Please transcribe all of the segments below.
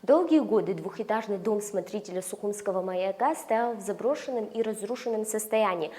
Долгие годы двухэтажный дом смотрителя Сухумского маяка стоял в заброшенном и разрушенном состоянии.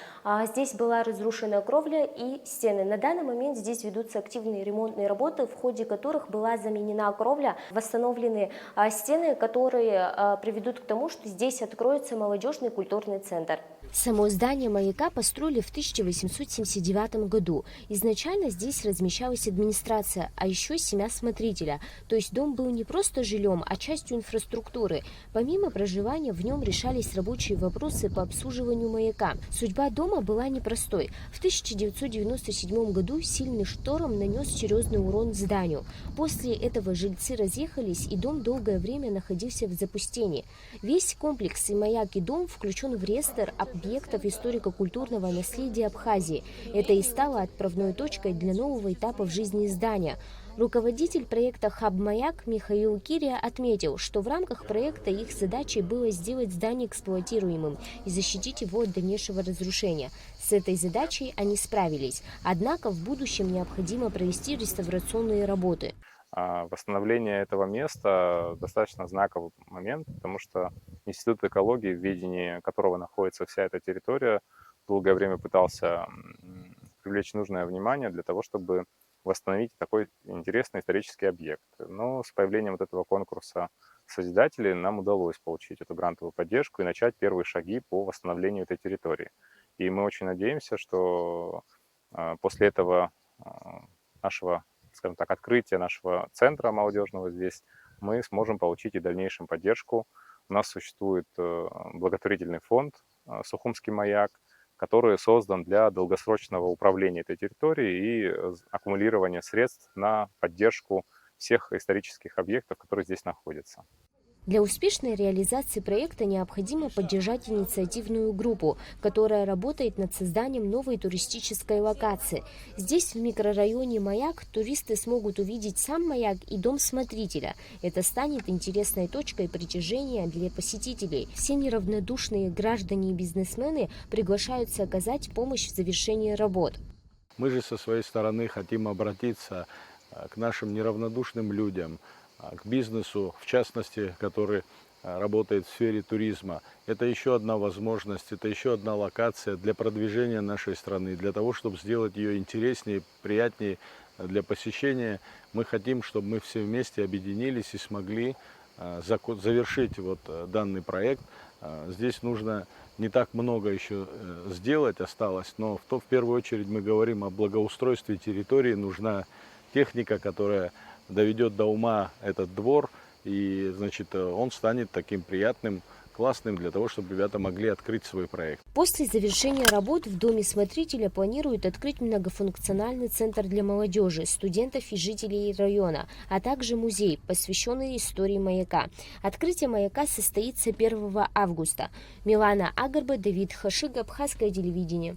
Здесь была разрушена кровля и стены. На данный момент здесь ведутся активные ремонтные работы, в ходе которых была заменена кровля, восстановлены стены, которые приведут к тому, что здесь откроется молодежный культурный центр. Само здание маяка построили в 1879 году. Изначально здесь размещалась администрация, а еще семья смотрителя. То есть дом был не просто жильем, а частью инфраструктуры. Помимо проживания в нем решались рабочие вопросы по обслуживанию маяка. Судьба дома была непростой. В 1997 году сильный шторм нанес серьезный урон зданию. После этого жильцы разъехались, и дом долгое время находился в запустении. Весь комплекс и маяк, и дом включен в реестр объектов историко-культурного наследия Абхазии. Это и стало отправной точкой для нового этапа в жизни здания. Руководитель проекта «Хаб-маяк» Михаил Кирия отметил, что в рамках проекта их задачей было сделать здание эксплуатируемым и защитить его от дальнейшего разрушения. С этой задачей они справились, однако в будущем необходимо провести реставрационные работы. Восстановление этого места достаточно знаковый момент, потому что Институт экологии, в ведении которого находится вся эта территория, долгое время пытался привлечь нужное внимание для того, чтобы восстановить такой интересный исторический объект. Но с появлением вот этого конкурса созидателей нам удалось получить эту грантовую поддержку и начать первые шаги по восстановлению этой территории. И мы очень надеемся, что после этого нашего, скажем так, открытия нашего центра молодежного здесь мы сможем получить и дальнейшую поддержку. У нас существует благотворительный фонд «Сухумский маяк», который создан для долгосрочного управления этой территорией и аккумулирования средств на поддержку всех исторических объектов, которые здесь находятся. Для успешной реализации проекта необходимо поддержать инициативную группу, которая работает над созданием новой туристической локации. Здесь, в микрорайоне «Маяк», туристы смогут увидеть сам маяк и дом смотрителя. Это станет интересной точкой притяжения для посетителей. Все неравнодушные граждане и бизнесмены приглашаются оказать помощь в завершении работ. Мы же со своей стороны хотим обратиться к нашим неравнодушным людям, к бизнесу, в частности, который работает в сфере туризма. Это еще одна возможность, это еще одна локация для продвижения нашей страны, для того, чтобы сделать ее интереснее, приятнее для посещения. Мы хотим, чтобы мы все вместе объединились и смогли завершить данный проект. Здесь нужно не так много еще сделать осталось, но в первую очередь мы говорим о благоустройстве территории. Нужна техника, которая доведет до ума этот двор, и значит, он станет таким приятным, классным для того, чтобы ребята могли открыть свой проект. После завершения работ в доме смотрителя планируют открыть многофункциональный центр для молодежи, студентов и жителей района, а также музей, посвященный истории маяка. Открытие маяка состоится 1 августа. Милана Агарба, Давид Хашиг, Абхазское телевидение.